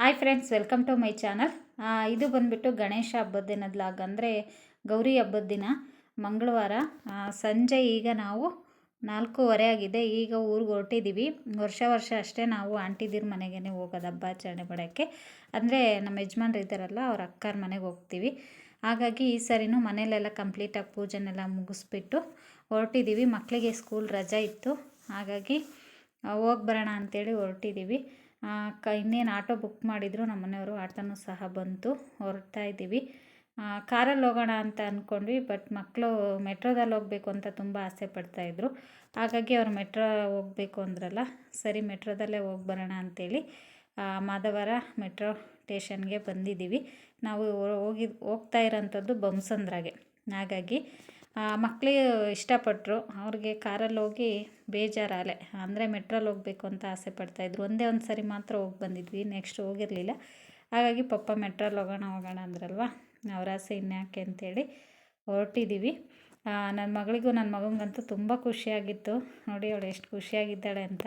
Hi friends, welcome to my channel. ಇದು ಬಂದುಬಿಟ್ಟು ಗಣೇಶ ಹಬ್ಬದ ದಿನದ ಲಾಗ್, ಅಂದರೆ ಗೌರಿ ಹಬ್ಬದ ದಿನ ಮಂಗಳವಾರ ಸಂಜೆ. ಈಗ ನಾವು 4:15 ಆಗಿದೆ. ಈಗ ಊರಿಗೆ ಹೊರಟಿದ್ದೀವಿ. ವರ್ಷ ಅಷ್ಟೇ ನಾವು ಆಂಟಿದಿರ ಮನೆಗೇ ಹೋಗೋದು ಹಬ್ಬ ಆಚರಣೆ ಮಾಡೋಕ್ಕೆ. ಅಂದರೆ ನಮ್ಮ ಯಜಮಾನ್ರು ಇದ್ದಾರಲ್ಲ, ಅವ್ರ ಅಕ್ಕರ ಮನೆಗೆ ಹೋಗ್ತೀವಿ. ಹಾಗಾಗಿ ಈ ಸರಿನೂ ಮನೇಲೆಲ್ಲ ಕಂಪ್ಲೀಟಾಗಿ ಪೂಜೆನೆಲ್ಲ ಮುಗಿಸ್ಬಿಟ್ಟು ಹೊರಟಿದ್ದೀವಿ. ಮಕ್ಕಳಿಗೆ ಸ್ಕೂಲ್ ರಜೆ ಇತ್ತು, ಹಾಗಾಗಿ ಹೋಗಿ ಬರೋಣ ಅಂಥೇಳಿ ಹೊರಟಿದ್ದೀವಿ. ಇನ್ನೇನು ಆಟೋ ಬುಕ್ ಮಾಡಿದ್ರು ನಮ್ಮ ಮನೆಯವರು, ಆಟೋನೂ ಸಹ ಬಂತು. ಹೊರಡ್ತಾ ಇದ್ದೀವಿ. ಕಾರಲ್ಲಿ ಹೋಗೋಣ ಅಂತ ಅಂದ್ಕೊಂಡ್ವಿ, ಬಟ್ ಮಕ್ಕಳು ಮೆಟ್ರೋದಲ್ಲಿ ಹೋಗಬೇಕು ಅಂತ ತುಂಬ ಆಸೆ ಪಡ್ತಾಯಿದ್ರು. ಹಾಗಾಗಿ ಅವ್ರು ಮೆಟ್ರೋ ಹೋಗಬೇಕು ಅಂದ್ರಲ್ಲ, ಸರಿ ಮೆಟ್ರೋದಲ್ಲೇ ಹೋಗಿ ಬರೋಣ ಅಂಥೇಳಿ ಮಾಧವರ ಮೆಟ್ರೋ ಸ್ಟೇಷನ್ಗೆ ಬಂದಿದ್ದೀವಿ. ನಾವು ಹೋಗ್ತಾ ಇರೋಂಥದ್ದು ಬೊಮ್ಮಸಂದ್ರಾಗೆ. ಹಾಗಾಗಿ ಮಕ್ಕಳು ಇಷ್ಟಪಟ್ಟರು. ಅವ್ರಿಗೆ ಕಾರಲ್ಲಿ ಹೋಗಿ ಬೇಜಾರಾಲೆ, ಅಂದರೆ ಮೆಟ್ರಲ್ಲಿ ಹೋಗಬೇಕು ಅಂತ ಆಸೆ ಪಡ್ತಾಯಿದ್ರು. ಒಂದೇ ಒಂದು ಸರಿ ಮಾತ್ರ ಹೋಗಿ ಬಂದಿದ್ವಿ, ನೆಕ್ಸ್ಟ್ ಹೋಗಿರಲಿಲ್ಲ. ಹಾಗಾಗಿ ಪಪ್ಪ ಮೆಟ್ರಲ್ಲಿ ಹೋಗೋಣ ಅಂದ್ರಲ್ವ, ಅವ್ರ ಆಸೆ ಇನ್ಯಾಕೆ ಅಂಥೇಳಿ ಹೊರಟಿದ್ದೀವಿ. ನನ್ನ ಮಗಳಿಗೂ ನನ್ನ ಮಗನಿಗಂತೂ ತುಂಬ ಖುಷಿಯಾಗಿತ್ತು. ನೋಡಿ ಅವಳು ಎಷ್ಟು ಖುಷಿಯಾಗಿದ್ದಾಳೆ ಅಂತ.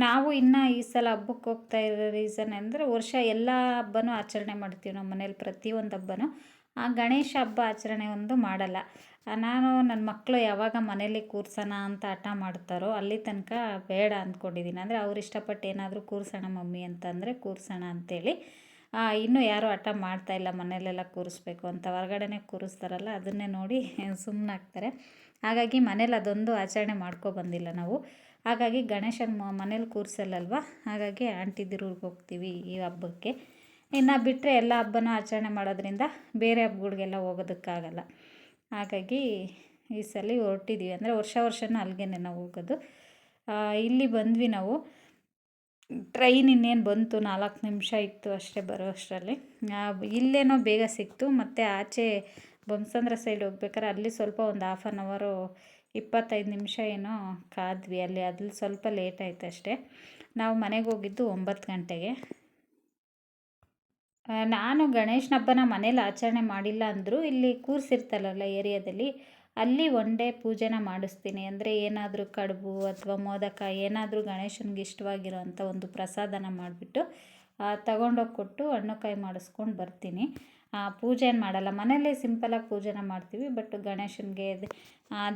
ನಾವು ಇನ್ನು ಈ ಸಲ ಹಬ್ಬಕ್ಕೆ ಹೋಗ್ತಾ ಇರೋ ರೀಸನ್ ಅಂದರೆ, ವರ್ಷ ಎಲ್ಲ ಹಬ್ಬನೂ ಆಚರಣೆ ಮಾಡ್ತೀವಿ ನಮ್ಮ ಮನೇಲಿ, ಪ್ರತಿಯೊಂದು ಹಬ್ಬನೂ. ಗಣೇಶ ಹಬ್ಬ ಆಚರಣೆ ಒಂದು ಮಾಡಲ್ಲ. ನಾನು ನನ್ನ ಮಕ್ಕಳು ಯಾವಾಗ ಮನೇಲಿ ಕೂರ್ಸೋಣ ಅಂತ ಹಠ ಮಾಡ್ತಾರೋ ಅಲ್ಲಿ ತನಕ ಬೇಡ ಅಂದ್ಕೊಂಡಿದ್ದೀನಿ. ಅಂದರೆ ಅವ್ರು ಇಷ್ಟಪಟ್ಟು ಏನಾದರೂ ಕೂರ್ಸೋಣ ಮಮ್ಮಿ ಅಂತಂದರೆ ಕೂರ್ಸೋಣ ಅಂಥೇಳಿ. ಇನ್ನೂ ಯಾರೂ ಹಠ ಮಾಡ್ತಾಯಿಲ್ಲ ಮನೇಲೆಲ್ಲ ಕೂರಿಸ್ಬೇಕು ಅಂತ. ಹೊರಗಡೆನೇ ಕೂರಿಸ್ತಾರಲ್ಲ, ಅದನ್ನೇ ನೋಡಿ ಸುಮ್ಮನಾಗ್ತಾರೆ. ಹಾಗಾಗಿ ಮನೇಲಿ ಅದೊಂದು ಆಚರಣೆ ಬಂದಿಲ್ಲ ನಾವು. ಹಾಗಾಗಿ ಗಣೇಶನ ಮನೇಲಿ ಕೂರಿಸಲ್ಲಲ್ವ, ಹಾಗಾಗಿ ಆಂಟಿದಿರೂರಿಗೆ ಹೋಗ್ತೀವಿ ಈ ಹಬ್ಬಕ್ಕೆ. ಇನ್ನು ಬಿಟ್ಟರೆ ಎಲ್ಲ ಹಬ್ಬನೂ ಆಚರಣೆ ಮಾಡೋದ್ರಿಂದ ಬೇರೆ ಹಬ್ಬಗಳಿಗೆಲ್ಲ ಹೋಗೋದಕ್ಕಾಗಲ್ಲ. ಹಾಗಾಗಿ ಈ ಸಲ ಹೊರಟಿದ್ದೀವಿ. ಅಂದರೆ ವರ್ಷನೂ ಅಲ್ಲಿಗೇನೆ ನಾವು ಹೋಗೋದು. ಇಲ್ಲಿ ಬಂದ್ವಿ ನಾವು. ಟ್ರೈನ್ ಇನ್ನೇನು ಬಂತು, 4 ನಿಮಿಷ ಇತ್ತು ಅಷ್ಟೇ ಬರೋ ಅಷ್ಟರಲ್ಲಿ. ಇಲ್ಲೇನೋ ಬೇಗ ಸಿಕ್ತು. ಮತ್ತು ಆಚೆ ಬೊಮ್ಮಸಂದ್ರ ಸೈಡ್ ಹೋಗ್ಬೇಕಾದ್ರೆ ಅಲ್ಲಿ ಸ್ವಲ್ಪ ಒಂದು 1/2 ಅವರು 25 ನಿಮಿಷ ಏನೋ ಕಾದ್ವಿ. ಅಲ್ಲಿ ಸ್ವಲ್ಪ ಲೇಟ್ ಆಯ್ತು ಅಷ್ಟೇ. ನಾವು ಮನೆಗೆ ಹೋಗಿದ್ದು 9 ಗಂಟೆಗೆ. ನಾನು ಗಣೇಶನ ಹಬ್ಬನ ಮನೇಲಿ ಆಚರಣೆ ಮಾಡಿಲ್ಲ ಅಂದರೂ ಇಲ್ಲಿ ಕೂರಿಸಿರ್ತಾರಲ್ಲ ಏರಿಯಾದಲ್ಲಿ, ಅಲ್ಲಿ ಒನ್ ಡೇ ಪೂಜೆನ ಮಾಡಿಸ್ತೀನಿ. ಅಂದರೆ ಏನಾದರೂ ಕಡುಬು ಅಥವಾ ಮೋದಕ ಏನಾದರೂ ಗಣೇಶನಿಗೆ ಇಷ್ಟವಾಗಿರೋ ಅಂಥ ಒಂದು ಪ್ರಸಾದನ ಮಾಡಿಬಿಟ್ಟು ತಗೊಂಡೋಗಿ ಕೊಟ್ಟು ಹಣ್ಣು ಕಾಯಿ ಮಾಡಿಸ್ಕೊಂಡು ಬರ್ತೀನಿ. ಪೂಜೆ ಏನು ಮಾಡಲ್ಲ, ಮನೇಲಿ ಸಿಂಪಲಾಗಿ ಪೂಜೆನ ಮಾಡ್ತೀವಿ. ಬಟ್ ಗಣೇಶನಿಗೆ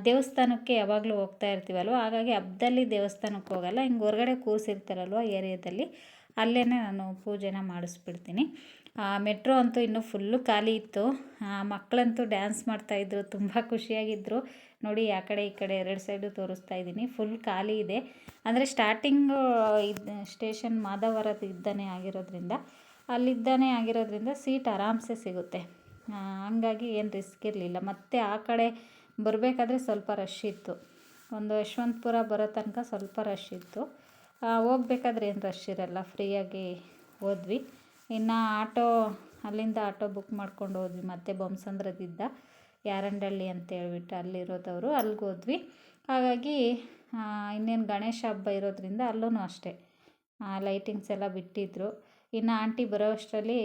ದೇವಸ್ಥಾನಕ್ಕೆ ಯಾವಾಗಲೂ ಹೋಗ್ತಾ ಇರ್ತೀವಲ್ವ, ಹಾಗಾಗಿ ಹಬ್ಬದಲ್ಲಿ ದೇವಸ್ಥಾನಕ್ಕೆ ಹೋಗಲ್ಲ. ಹಿಂಗೆ ಹೊರಗಡೆ ಕೂರಿಸಿರ್ತಾರಲ್ವ ಏರಿಯಾದಲ್ಲಿ, ಅಲ್ಲೇ ನಾನು ಪೂಜೆನ ಮಾಡಿಸ್ಬಿಡ್ತೀನಿ. ಮೆಟ್ರೋ ಅಂತೂ ಇನ್ನೂ ಫುಲ್ಲು ಖಾಲಿ ಇತ್ತು. ಮಕ್ಕಳಂತೂ ಡ್ಯಾನ್ಸ್ ಮಾಡ್ತಾಯಿದ್ರು, ತುಂಬ ಖುಷಿಯಾಗಿದ್ದರು. ನೋಡಿ ಆ ಕಡೆ ಈ ಕಡೆ 2 ಸೈಡು ತೋರಿಸ್ತಾ ಇದ್ದೀನಿ, ಫುಲ್ ಖಾಲಿ ಇದೆ. ಅಂದರೆ ಸ್ಟಾರ್ಟಿಂಗು ಸ್ಟೇಷನ್ ಮಾಧವರದ್ದು ಇದ್ದಾನೆ ಆಗಿರೋದ್ರಿಂದ ಸೀಟ್ ಆರಾಮ್ಸೆ ಸಿಗುತ್ತೆ. ಹಂಗಾಗಿ ಏನು ರಿಸ್ಕ್ ಇರಲಿಲ್ಲ. ಮತ್ತು ಆ ಕಡೆ ಬರಬೇಕಾದ್ರೆ ಸ್ವಲ್ಪ ರಶ್ ಇತ್ತು. ಒಂದು ಯಶವಂತಪುರ ಬರೋ ತನಕ ಸ್ವಲ್ಪ ರಶ್ ಇತ್ತು. ಹೋಗ್ಬೇಕಾದ್ರೆ ಏನು ರಶ್ ಇರಲ್ಲ, ಫ್ರೀಯಾಗಿ ಹೋದ್ವಿ. ಇನ್ನು ಅಲ್ಲಿಂದ ಆಟೋ ಬುಕ್ ಮಾಡ್ಕೊಂಡು ಹೋದ್ವಿ. ಮತ್ತು ಬೊಮ್ಮಸಂದ್ರದಿಂದ ಯಾರಂಡಳ್ಳಿ ಅಂತ ಹೇಳ್ಬಿಟ್ಟು ಅಲ್ಲಿರೋದವರು, ಅಲ್ಲಿಗೆ ಹೋದ್ವಿ. ಹಾಗಾಗಿ ಇನ್ನೇನು ಗಣೇಶ ಹಬ್ಬ ಇರೋದ್ರಿಂದ ಅಲ್ಲೂ ಅಷ್ಟೇ ಲೈಟಿಂಗ್ಸ್ ಎಲ್ಲ ಬಿಟ್ಟಿದ್ರು. ಇನ್ನು ಆಂಟಿ ಬರೋ ಅಷ್ಟರಲ್ಲಿ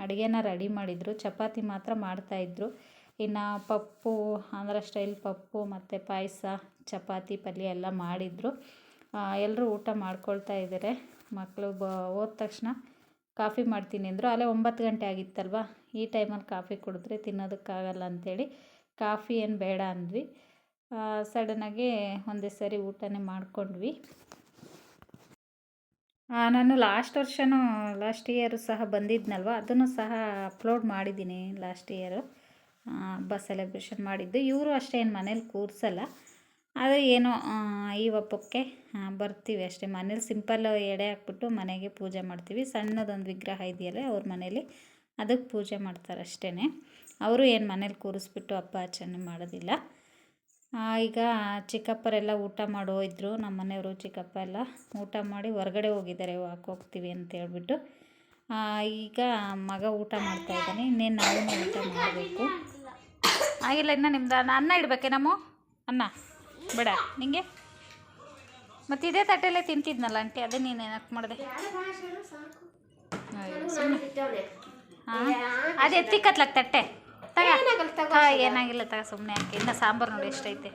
ಅಡುಗೆನ ರೆಡಿ ಮಾಡಿದರು. ಚಪಾತಿ ಮಾತ್ರ ಮಾಡ್ತಾಯಿದ್ರು. ಇನ್ನು ಪಪ್ಪು, ಆಂಧ್ರ ಸ್ಟೈಲ್ ಪಪ್ಪು ಮತ್ತು ಪಾಯಸ, ಚಪಾತಿ, ಪಲ್ಯ ಎಲ್ಲ ಮಾಡಿದರು. ಎಲ್ಲರೂ ಊಟ ಮಾಡ್ಕೊಳ್ತಾ ಇದ್ದಾರೆ. ಮಕ್ಕಳು ಹೋದ ತಕ್ಷಣ ಕಾಫಿ ಮಾಡ್ತೀನಿ ಅಂದರು. ಅಲ್ಲೇ 9 ಗಂಟೆ ಆಗಿತ್ತಲ್ವ, ಈ ಟೈಮಲ್ಲಿ ಕಾಫಿ ಕುಡಿದ್ರೆ ತಿನ್ನೋದಕ್ಕಾಗಲ್ಲ ಅಂಥೇಳಿ ಕಾಫಿ ಏನು ಬೇಡ ಅಂದ್ವಿ. ಸಡನ್ನಾಗಿ ಒಂದೇ ಸರಿ ಊಟನೇ ಮಾಡ್ಕೊಂಡ್ವಿ. ನಾನು ಲಾಸ್ಟ್ ಇಯರು ಸಹ ಬಂದಿದ್ನಲ್ವ, ಅದನ್ನು ಸಹ ಅಪ್ಲೋಡ್ ಮಾಡಿದ್ದೀನಿ. ಲಾಸ್ಟ್ ಇಯರು ಹಬ್ಬ ಸೆಲೆಬ್ರೇಷನ್ ಮಾಡಿದ್ದು. ಇವರು ಅಷ್ಟೇ ಏನು ಮನೇಲಿ ಕೂರಿಸಲ್ಲ, ಆದರೆ ಏನೋ ಈ ಹಬ್ಬಕ್ಕೆ ಬರ್ತೀವಿ ಅಷ್ಟೇ. ಮನೇಲಿ ಸಿಂಪಲ್ ಎಡೆ ಹಾಕ್ಬಿಟ್ಟು ಮನೆಗೆ ಪೂಜೆ ಮಾಡ್ತೀವಿ. ಸಣ್ಣದೊಂದು ವಿಗ್ರಹ ಇದೆಯಲ್ಲ ಅವ್ರ ಮನೇಲಿ, ಅದಕ್ಕೆ ಪೂಜೆ ಮಾಡ್ತಾರೆ ಅಷ್ಟೇ. ಅವರು ಏನು ಮನೇಲಿ ಕೂರಿಸ್ಬಿಟ್ಟು ಹಬ್ಬ ಆಚರಣೆ ಮಾಡೋದಿಲ್ಲ. ಈಗ ಚಿಕ್ಕಪ್ಪರೆಲ್ಲ ಊಟ ಮಾಡಿ ಹೋಯಿದ್ರು. ನಮ್ಮ ಮನೆಯವರು ಚಿಕ್ಕಪ್ಪ ಎಲ್ಲ ಊಟ ಮಾಡಿ ಹೊರಗಡೆ ಹೋಗಿದ್ದಾರೆ, ಹೋಗ್ತೀವಿ ಅಂತ ಹೇಳ್ಬಿಟ್ಟು. ಈಗ ಮಗ ಊಟ ಮಾಡ್ತಾಯಿದ್ದಾನೆ. ಇನ್ನೇನು ನಾವು ಊಟ ಮಾಡಬೇಕು. ಆಗಿಲ್ಲ ಇನ್ನು ನಿಮ್ದು ಅನ್ನ ಇಡಬೇಕೆ? ಅನ್ನ ಬೇಡ ನಿಂಗೆ? ಮತ್ತು ಇದೇ ತಟ್ಟೆಲ್ಲೇ ತಿಂತಿದ್ನಲ್ಲ ಆಂಟಿ, ಅದೇ ನೀನು ಏನಕ್ಕೆ ಮಾಡಿದೆ? ಹಾಂ, ಅದು ಎತ್ತಿಕತ್ಲಕ್ಕೆ ತಟ್ಟೆ ಏನಾಗಿಲ್ಲ ತಗ, ಸುಮ್ಮನೆ ಯಾಕೆ. ಇನ್ನು ಸಾಂಬಾರು ನೋಡಿ ಎಷ್ಟೈತೆ.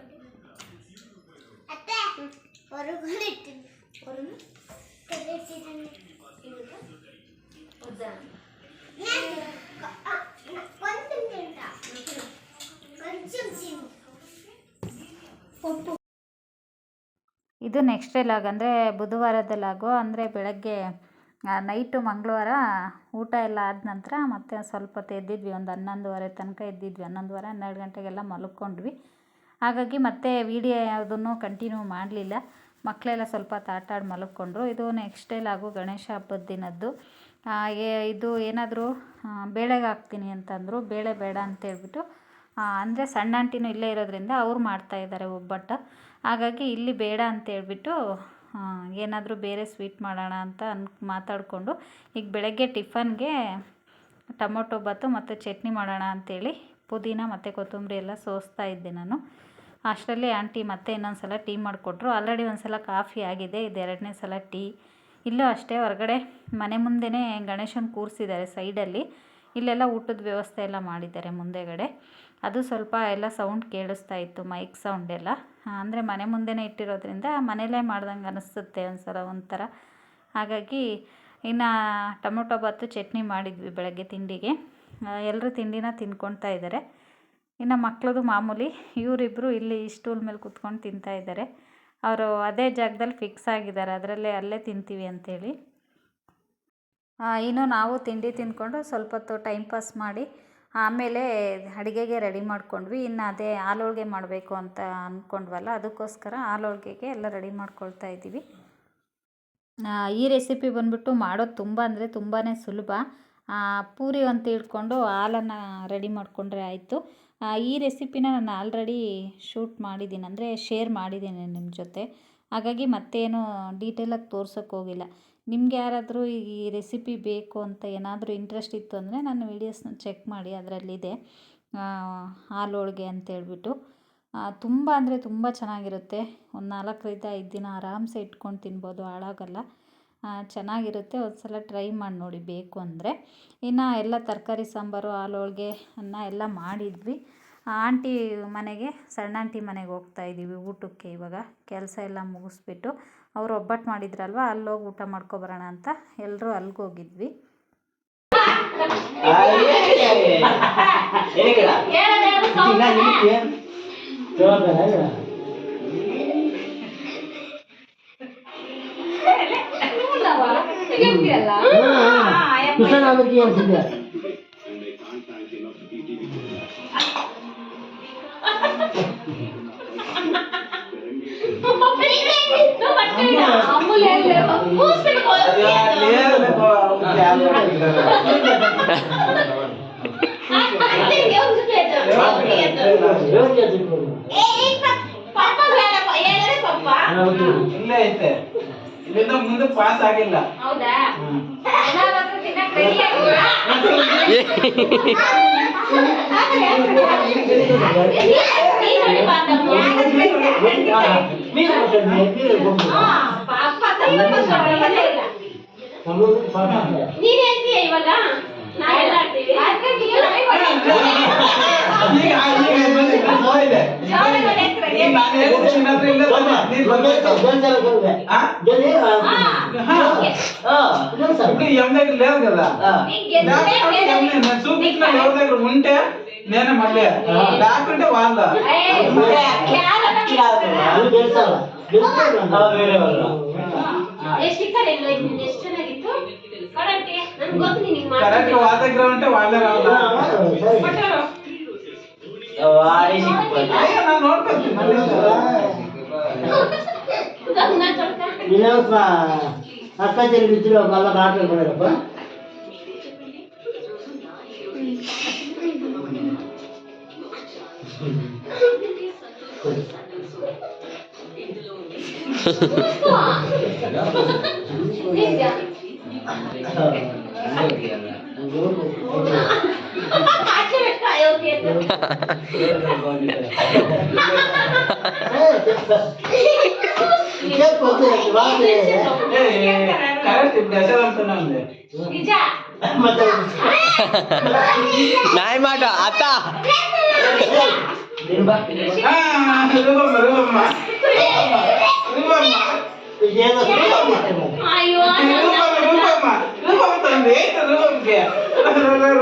ಇದು ನೆಕ್ಸ್ಟ್ ಡೇ ಲಾಗ್, ಅಂದರೆ ಬುಧವಾರದ ಲಾಗು. ಅಂದರೆ ಬೆಳಗ್ಗೆ ನೈಟು ಮಂಗಳವಾರ ಊಟ ಎಲ್ಲ ಆದ ನಂತರ ಮತ್ತೆ ಸ್ವಲ್ಪ ಹೊತ್ತು ಎದ್ದಿದ್ವಿ, ಒಂದು 11:30 ತನಕ ಎದ್ದಿದ್ವಿ. 11:30 12 ಗಂಟೆಗೆಲ್ಲ ಮಲ್ಕೊಂಡ್ವಿ. ಹಾಗಾಗಿ ಮತ್ತೆ ವೀಡಿಯೋ ಯಾವುದನ್ನು ಕಂಟಿನ್ಯೂ ಮಾಡಲಿಲ್ಲ. ಮಕ್ಕಳೆಲ್ಲ ಸ್ವಲ್ಪ ಆಟ ಆಡಿ ಮಲ್ಕೊಂಡ್ರು. ಇದು ನೆಕ್ಸ್ಟ್ ಡೇ ಲಾಗು, ಗಣೇಶ ಹಬ್ಬದ ದಿನದ್ದು. ಇದು ಏನಾದರೂ ಬೇಳೆಗೆ ಹಾಕ್ತೀನಿ ಅಂತಂದರು. ಬೇಳೆ ಬೇಡ ಅಂತೇಳ್ಬಿಟ್ಟು, ಅಂದರೆ ಸಣ್ಣ ಆಂಟಿನೂ ಇಲ್ಲೇ ಇರೋದ್ರಿಂದ ಅವ್ರು ಮಾಡ್ತಾಯಿದ್ದಾರೆ ಒಬ್ಬಟ್ಟು. ಹಾಗಾಗಿ ಇಲ್ಲಿ ಬೇಡ ಅಂತೇಳ್ಬಿಟ್ಟು ಏನಾದರೂ ಬೇರೆ ಸ್ವೀಟ್ ಮಾಡೋಣ ಅಂತ ಮಾತಾಡಿಕೊಂಡು, ಈಗ ಬೆಳಗ್ಗೆ ಟಿಫನ್ಗೆ ಟೊಮೊಟೊ ಬಾತು ಮತ್ತು ಚಟ್ನಿ ಮಾಡೋಣ ಅಂಥೇಳಿ ಪುದೀನ ಮತ್ತು ಕೊತ್ತಂಬರಿ ಎಲ್ಲ ಸೋಸ್ತಾ ಇದ್ದೆ ನಾನು. ಅಷ್ಟರಲ್ಲಿ ಆಂಟಿ ಮತ್ತೆ ಇನ್ನೊಂದು ಸಲ ಟೀ ಮಾಡಿಕೊಟ್ರು. ಆಲ್ರೆಡಿ ಒಂದು ಸಲ ಕಾಫಿ ಆಗಿದೆ, ಇದು 2ನೇ ಸಲ ಟೀ. ಇಲ್ಲೂ ಅಷ್ಟೇ, ಹೊರಗಡೆ ಮನೆ ಮುಂದೆನೇ ಗಣೇಶನ ಕೂರಿಸಿದ್ದಾರೆ ಸೈಡಲ್ಲಿ. ಇಲ್ಲೆಲ್ಲ ಊಟದ ವ್ಯವಸ್ಥೆ ಎಲ್ಲ ಮಾಡಿದ್ದಾರೆ ಮುಂದೆಗಡೆ. ಅದು ಸ್ವಲ್ಪ ಎಲ್ಲ ಸೌಂಡ್ ಕೇಳಿಸ್ತಾ ಇತ್ತು, ಮೈಕ್ ಸೌಂಡ್ ಎಲ್ಲ. ಅಂದರೆ ಮನೆ ಮುಂದೆನೇ ಇಟ್ಟಿರೋದ್ರಿಂದ ಮನೇಲೇ ಮಾಡ್ದಂಗೆ ಅನಿಸುತ್ತೆ ಒಂಥರ. ಹಾಗಾಗಿ ಇನ್ನು ಟೊಮೊಟೊ ಬಾತು ಚಟ್ನಿ ಮಾಡಿದ್ವಿ ಬೆಳಗ್ಗೆ ತಿಂಡಿಗೆ. ಎಲ್ಲರೂ ತಿಂಡಿನ ತಿನ್ಕೊಳ್ತಾ ಇದ್ದಾರೆ. ಇನ್ನು ಮಕ್ಕಳದು ಮಾಮೂಲಿ, ಇವರಿಬ್ಬರು ಇಲ್ಲಿ ಸ್ಟೂಲ್ ಮೇಲೆ ಕೂತ್ಕೊಂಡು ತಿಂತಾಯಿದ್ದಾರೆ. ಅವರು ಅದೇ ಜಾಗದಲ್ಲಿ ಫಿಕ್ಸ್ ಆಗಿದ್ದಾರೆ, ಅಲ್ಲೇ ತಿಂತೀವಿ ಅಂಥೇಳಿ. ಇನ್ನು ನಾವು ತಿಂಡಿ ತಿಂದ್ಕೊಂಡು ಸ್ವಲ್ಪ ಹೊತ್ತು ಟೈಮ್ ಪಾಸ್ ಮಾಡಿ ಆಮೇಲೆ ಅಡುಗೆಗೆ ರೆಡಿ ಮಾಡ್ಕೊಂಡ್ವಿ. ಇನ್ನು ಅದೇ ಹಾಲೋಳಿಗೆ ಮಾಡಬೇಕು ಅಂತ ಅಂದ್ಕೊಂಡ್ವಲ್ಲ, ಅದಕ್ಕೋಸ್ಕರ ಹಾಲೋಳಿಗೆಗೆ ಎಲ್ಲ ರೆಡಿ ಮಾಡ್ಕೊಳ್ತಾ ಇದ್ದೀವಿ. ಈ ರೆಸಿಪಿ ಬಂದ್ಬಿಟ್ಟು ಮಾಡೋದು ತುಂಬ ಅಂದರೆ ತುಂಬಾ ಸುಲಭ. ಪೂರಿ ಅಂತ ಇಟ್ಕೊಂಡು ಹಾಲನ್ನು ರೆಡಿ ಮಾಡಿಕೊಂಡ್ರೆ ಆಯಿತು. ಈ ರೆಸಿಪಿನ ನಾನು ಆಲ್ರೆಡಿ ಶೂಟ್ ಮಾಡಿದ್ದೀನಿ, ಅಂದರೆ ಶೇರ್ ಮಾಡಿದ್ದೀನಿ ನಿಮ್ಮ ಜೊತೆ. ಹಾಗಾಗಿ ಮತ್ತೇನು ಡೀಟೇಲಾಗಿ ತೋರ್ಸೋಕ್ಕೆ ಹೋಗಿಲ್ಲ. ನಿಮ್ಗೆ ಯಾರಾದರೂ ಈ ರೆಸಿಪಿ ಬೇಕು ಅಂತ ಏನಾದರೂ ಇಂಟ್ರೆಸ್ಟ್ ಇತ್ತು ಅಂದರೆ ನನ್ನ ವೀಡಿಯೋಸ್ನ ಚೆಕ್ ಮಾಡಿ, ಅದರಲ್ಲಿದೆ ಹಾಲೋಳಿಗೆ ಅಂತೇಳ್ಬಿಟ್ಟು. ತುಂಬ ಅಂದರೆ ತುಂಬ ಚೆನ್ನಾಗಿರುತ್ತೆ. ಒಂದು 4-5 ದಿನ ಆರಾಮ್ಸೆ ಇಟ್ಕೊಂಡು ತಿನ್ಬೋದು, ಹಾಳಾಗಲ್ಲ, ಚೆನ್ನಾಗಿರುತ್ತೆ. ಒಂದು ಸಲ ಟ್ರೈ ಮಾಡಿ ನೋಡಿ ಬೇಕು ಅಂದರೆ. ಇನ್ನು ಎಲ್ಲ ತರಕಾರಿ ಸಾಂಬಾರು, ಹಾಲೋಳಿಗೆ, ಅನ್ನ ಎಲ್ಲ ಮಾಡಿದ್ವಿ. ಆಂಟಿ ಮನೆಗೆ, ಸಣ್ಣ ಆಂಟಿ ಮನೆಗೆ ಹೋಗ್ತಾಯಿದ್ದೀವಿ ಊಟಕ್ಕೆ. ಇವಾಗ ಕೆಲಸ ಎಲ್ಲ ಮುಗಿಸ್ಬಿಟ್ಟು ಅವರು ಒಬ್ಬಟ್ಟು ಮಾಡಿದ್ರಲ್ವ, ಅಲ್ಲೋಗಿ ಊಟ ಮಾಡ್ಕೊಬರೋಣ ಅಂತ ಎಲ್ಲರೂ ಅಲ್ಲಿಗೆ ಹೋಗಿದ್ವಿ. ಇಲ್ಲಿಂದ ಮುಂದೆ ಪಾಸ್ ಆಗಿಲ್ಲ. ఉంటే నేనే మళ్ళీ లేకుంటే వాళ్ళ కరెక్ట్ వాళ్ళ దగ్గర ఉంటే వాళ్ళే ಅಕ್ಕ ಚೆಲ್ಲಿದ್ರು ಎಲ್ಲ ಮಾತಾಡ್ಕೊಳಪ್ಪ. నాయ మాట అత్త రూపమ్మ ಅದಕ್ಕೆ ನೂರಾರ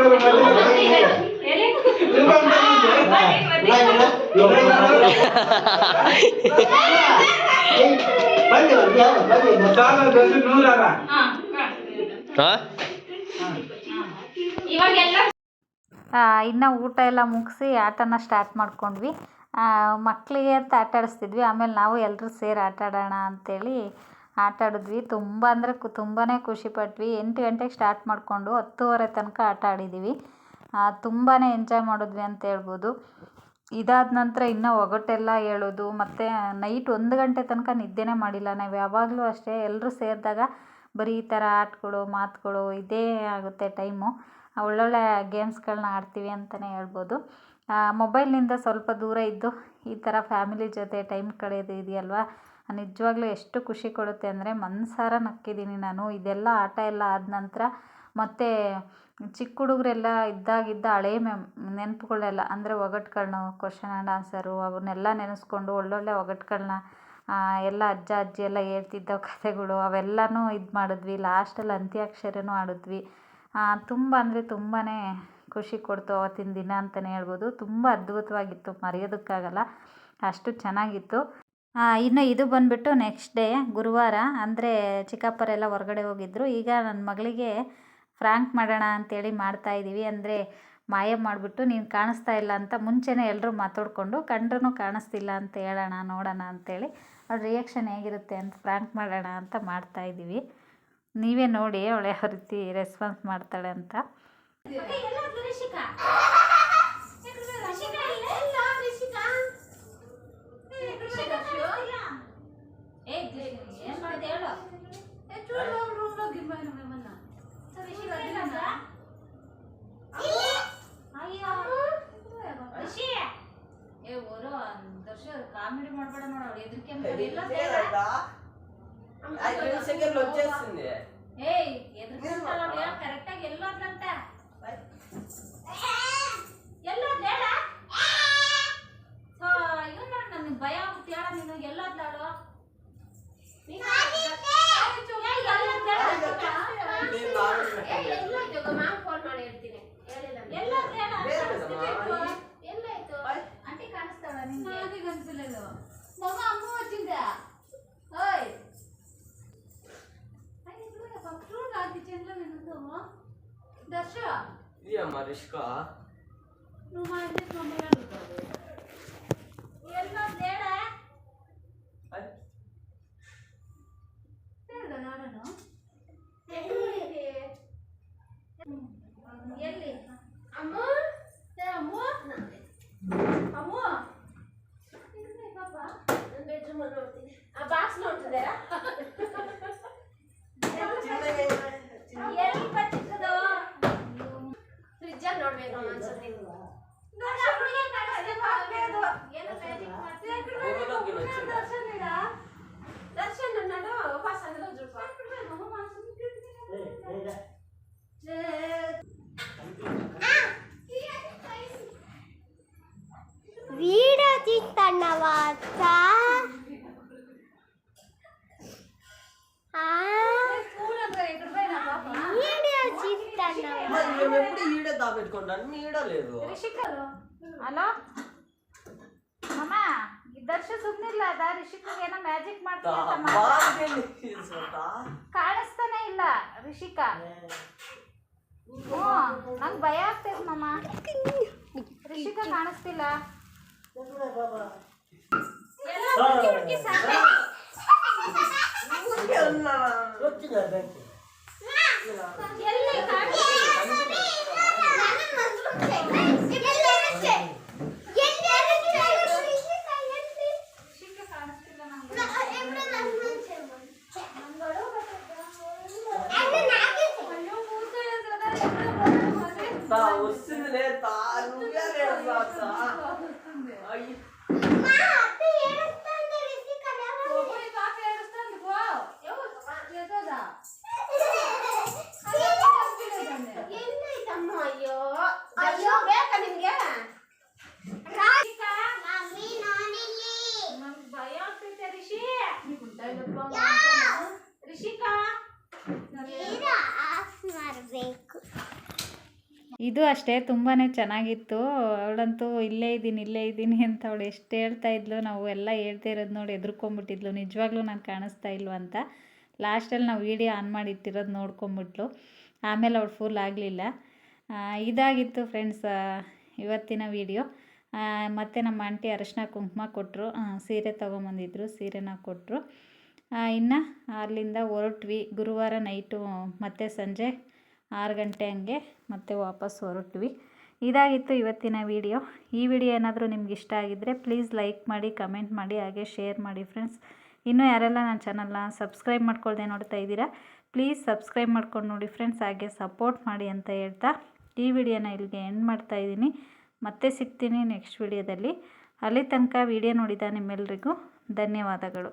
ಇನ್ನು ಊಟ ಎಲ್ಲ ಮುಗಿಸಿ ಆಟನ ಸ್ಟಾರ್ಟ್ ಮಾಡ್ಕೊಂಡ್ವಿ. ಮಕ್ಕಳಿಗೆ ಅಂತ ಆಟ ಆಡಿಸ್ತಿದ್ವಿ. ಆಮೇಲೆ ನಾವು ಎಲ್ಲರೂ ಸೇರಿ ಆಟ ಆಡೋಣ ಅಂಥೇಳಿ ಆಟ ಆಡಿದ್ವಿ. ತುಂಬ ಅಂದರೆ ತುಂಬಾ ಖುಷಿಪಟ್ವಿ. 8 ಗಂಟೆಗೆ ಸ್ಟಾರ್ಟ್ ಮಾಡಿಕೊಂಡು 10:30 ತನಕ ಆಟ ಆಡಿದ್ದೀವಿ. ತುಂಬಾ ಎಂಜಾಯ್ ಮಾಡಿದ್ವಿ ಅಂತ ಹೇಳ್ಬೋದು. ಇದಾದ ನಂತರ ಇನ್ನೂ ಒಗಟೆಲ್ಲ ಹೇಳೋದು ಮತ್ತು ನೈಟ್ 1 ಗಂಟೆ ತನಕ ನಿದ್ದೆನೇ ಮಾಡಿಲ್ಲ. ನಾವು ಯಾವಾಗಲೂ ಅಷ್ಟೇ ಎಲ್ಲರೂ ಸೇರಿದಾಗ ಬರೀ ಈ ಥರ ಆಟಗಳು ಮಾತುಗಳು ಇದೇ ಆಗುತ್ತೆ ಟೈಮು. ಒಳ್ಳೊಳ್ಳೆ ಗೇಮ್ಸ್ಗಳನ್ನ ಆಡ್ತೀವಿ ಅಂತಲೇ ಹೇಳ್ಬೋದು. ಮೊಬೈಲ್ನಿಂದ ಸ್ವಲ್ಪ ದೂರ ಇದ್ದು ಈ ಥರ ಫ್ಯಾಮಿಲಿ ಜೊತೆ ಟೈಮ್ ಕಳೆಯೋದು ಇದೆಯಲ್ವ, ನಿಜವಾಗ್ಲೂ ಎಷ್ಟು ಖುಷಿ ಕೊಡುತ್ತೆ ಅಂದರೆ ಮನಸಾರ ನಕ್ಕಿದ್ದೀನಿ ನಾನು. ಇದೆಲ್ಲ ಆಟ ಎಲ್ಲ ಆದ ನಂತರ ಮತ್ತು ಚಿಕ್ಕ ಹುಡುಗರೆಲ್ಲ ಇದ್ದಾಗಿದ್ದ ಹಳೇ ನೆನಪುಗಳೆಲ್ಲ ಅಂದರೆ ಒಗಟುಗಳ್ನು, ಕ್ವಶನ್ ಆ್ಯಂಡ್ ಆನ್ಸರು ಅವನ್ನೆಲ್ಲ ನೆನೆಸ್ಕೊಂಡು ಒಳ್ಳೊಳ್ಳೆ ಒಗಟುಗಳ್ನ ಎಲ್ಲ ಅಜ್ಜ ಅಜ್ಜಿ ಎಲ್ಲ ಹೇಳ್ತಿದ್ದ ಕಥೆಗಳು ಅವೆಲ್ಲನೂ ಇದು ಮಾಡಿದ್ವಿ. ಲಾಸ್ಟಲ್ಲಿ ಅಂತ್ಯಾಕ್ಷರಿನೂ ಆಡಿದ್ವಿ. ತುಂಬ ಅಂದರೆ ತುಂಬಾ ಖುಷಿ ಕೊಡ್ತು ಅವತ್ತಿನ ದಿನ ಅಂತಲೇ ಹೇಳ್ಬೋದು. ತುಂಬ ಅದ್ಭುತವಾಗಿತ್ತು, ಮರೆಯೋದಕ್ಕಾಗಲ್ಲ, ಅಷ್ಟು ಚೆನ್ನಾಗಿತ್ತು. ಇನ್ನು ಇದು ಬಂದುಬಿಟ್ಟು ನೆಕ್ಸ್ಟ್ ಡೇ ಗುರುವಾರ, ಅಂದರೆ ಚಿಕ್ಕಪ್ಪರೆಲ್ಲ ಹೊರಗಡೆ ಹೋಗಿದ್ದರು. ಈಗ ನನ್ನ ಮಗಳಿಗೆ ಫ್ರ್ಯಾಂಕ್ ಮಾಡೋಣ ಅಂಥೇಳಿ ಮಾಡ್ತಾಯಿದ್ದೀವಿ. ಅಂದರೆ ಮಾಯ ಮಾಡಿಬಿಟ್ಟು ನೀನು ಕಾಣಿಸ್ತಾ ಇಲ್ಲ ಅಂತ ಮುಂಚೆನೇ ಎಲ್ಲರೂ ಮಾತಾಡಿಕೊಂಡು ಕಂಡ್ರೂ ಕಾಣಿಸ್ತಿಲ್ಲ ಅಂತ ಹೇಳೋಣ ನೋಡೋಣ ಅಂಥೇಳಿ ಅವ್ಳ ರಿಯಾಕ್ಷನ್ ಹೇಗಿರುತ್ತೆ ಅಂತ ಫ್ರ್ಯಾಂಕ್ ಮಾಡೋಣ ಅಂತ ಮಾಡ್ತಾಯಿದ್ದೀವಿ. ನೀವೇ ನೋಡಿ ಅವಳು ಯಾವ ರೀತಿ ರೆಸ್ಪಾನ್ಸ್ ಮಾಡ್ತಾಳೆ ಅಂತ. కామెడీ ಮಾಡಬೇಡ ನೋಡು ఎదురుకే వచ్చేసింది. ఏయ్ ఎదురుకుంటాడు కరెక్ట్ గా ఎల్లోద్లంట ఎల్లోద్లేడా సో ಇವನು ನೋಡಿ ನನಗೆ ಭಯ ಆಗುತ್ತೆ. ಹೇಳ ನೀನು ಎಲ್ಲೋದ್ಲಾಡು ಫೋನ್ ಮಾಡಿ ಹೇಳ್ತೀನಿ. ಎಲ್ಲಾಯ್ತು ಆಂಟಿ ಕಾಣಿಸ್ತಾಳ ನಿಂಗೆ ಕನ್ಸಿಲ್ಲ. ಮಗ ಅಮ್ಮ వచ్చిందా ಓಯ್ దర్శ మరిష్కా నువ్వు మా ఇంటికి మమ్మల్ని అడుగుతావు ఎలా తేడా తేడా నాడను ఎల్లి అమ్మ అమ్మ అమ్మ పాప బెడ్రూమ్ లో ఉంటుంది. ఆ బాక్స్ లో ఉంటుందా ಎಲ್ಲಿ ಬಚ್ಚಿಟ್ಟದ ಫ್ರಿಡ್ಜ್ ಅಲ್ಲಿ ನೋಡ್ಬೇಕು ಅನ್ಸುತ್ತೆ. ದರ್ಶನ್ ನಾಡು ವಾಪಸ್ ಅಂದ್ರೆ వీడియో తీస్తున్నావా ఈడ దాపెట్టుకుంటాను ఈడ లేదు. ಹಲೋ ಅಮ್ಮ, ದರ್ಶ ಸುಮ್ಮನಿಲ್ಲ ಅದ ರಿಷಿಕಾಗ ಏನೋ ಮ್ಯಾಜಿಕ್ ಕಾಣಿಸ್ತಾನೆ ಇಲ್ಲ ರಿಷಿಕಾ. ನಂಗೆ ಭಯ ಆಗ್ತೈತೆ ಮಮ್ಮ, ರಿಷಿಕಾ ಕಾಣಿಸ್ತಿಲ್ಲ. వస్తుందిలే ಅಯ್ಯೋ ಅಯ್ಯೋ ಬೇಕಾ ನಿಮ್ಗೆ ಭಯ ಆಗ್ತೈತೆ ರಿಷಿ. ರಿಷಿಕಾ ಮಾಡಬೇಕು. ಇದು ಅಷ್ಟೇ ತುಂಬಾ ಚೆನ್ನಾಗಿತ್ತು. ಅವಳಂತೂ ಇಲ್ಲೇ ಇದ್ದೀನಿ ಅಂತ ಅವಳು ಎಷ್ಟು ಹೇಳ್ತಾ ಇದ್ಲು. ನಾವು ಎಲ್ಲ ಹೇಳ್ತಾ ಇರೋದು ನೋಡಿ ಹೆದರ್ಕೊಂಬಿಟ್ಟಿದ್ಲು, ನಿಜವಾಗ್ಲೂ ನಾನು ಕಾಣಿಸ್ತಾ ಇಲ್ವ ಅಂತ. ಲಾಸ್ಟಲ್ಲಿ ನಾವು ವೀಡಿಯೋ ಆನ್ ಮಾಡಿ ಇಟ್ಟಿರೋದು ನೋಡ್ಕೊಂಬಿಟ್ಲು. ಆಮೇಲೆ ಅವಳು ಫುಲ್ ಆಗಲಿಲ್ಲ. ಇದಾಗಿತ್ತು ಫ್ರೆಂಡ್ಸ್ ಇವತ್ತಿನ ವೀಡಿಯೋ. ಮತ್ತು ನಮ್ಮ ಆಂಟಿ ಅರಿಶಿನ ಕುಂಕುಮ ಕೊಟ್ಟರು, ಸೀರೆ ತೊಗೊಂಬಂದಿದ್ರು, ಸೀರೆನ ಕೊಟ್ಟರು. ಇನ್ನು ಅಲ್ಲಿಂದ ಹೊರಟ್ವಿ. ಗುರುವಾರ ನೈಟು ಮತ್ತೆ ಸಂಜೆ 6 ಗಂಟೆ ಹಂಗೆ ಮತ್ತೆ ವಾಪಸ್ ಹೊರಟ್ವಿ. ಇದಾಗಿತ್ತು ಇವತ್ತಿನ ವೀಡಿಯೋ. ಈ ವಿಡಿಯೋ ಏನಾದರೂ ನಿಮ್ಗೆ ಇಷ್ಟ ಆಗಿದ್ದರೆ ಪ್ಲೀಸ್ ಲೈಕ್ ಮಾಡಿ, ಕಮೆಂಟ್ ಮಾಡಿ, ಹಾಗೆ ಶೇರ್ ಮಾಡಿ ಫ್ರೆಂಡ್ಸ್. ಇನ್ನೂ ಯಾರೆಲ್ಲ ನನ್ನ ಚಾನಲ್ನ ಸಬ್ಸ್ಕ್ರೈಬ್ ಮಾಡ್ಕೊಳ್ದೆ ನೋಡ್ತಾ ಇದ್ದೀರಾ ಪ್ಲೀಸ್ ಸಬ್ಸ್ಕ್ರೈಬ್ ಮಾಡ್ಕೊಂಡು ನೋಡಿ ಫ್ರೆಂಡ್ಸ್, ಹಾಗೆ ಸಪೋರ್ಟ್ ಮಾಡಿ ಅಂತ ಹೇಳ್ತಾ ಈ ವಿಡಿಯೋನ ಇಲ್ಲಿಗೆ ಎಂಡ್ ಮಾಡ್ತಾಯಿದ್ದೀನಿ. ಮತ್ತೆ ಸಿಗ್ತೀನಿ ನೆಕ್ಸ್ಟ್ ವಿಡಿಯೋದಲ್ಲಿ. ಅಲ್ಲಿ ತನಕ ವಿಡಿಯೋ ನೋಡಿದ ನಿಮ್ಮೆಲ್ಲರಿಗೂ ಧನ್ಯವಾದಗಳು.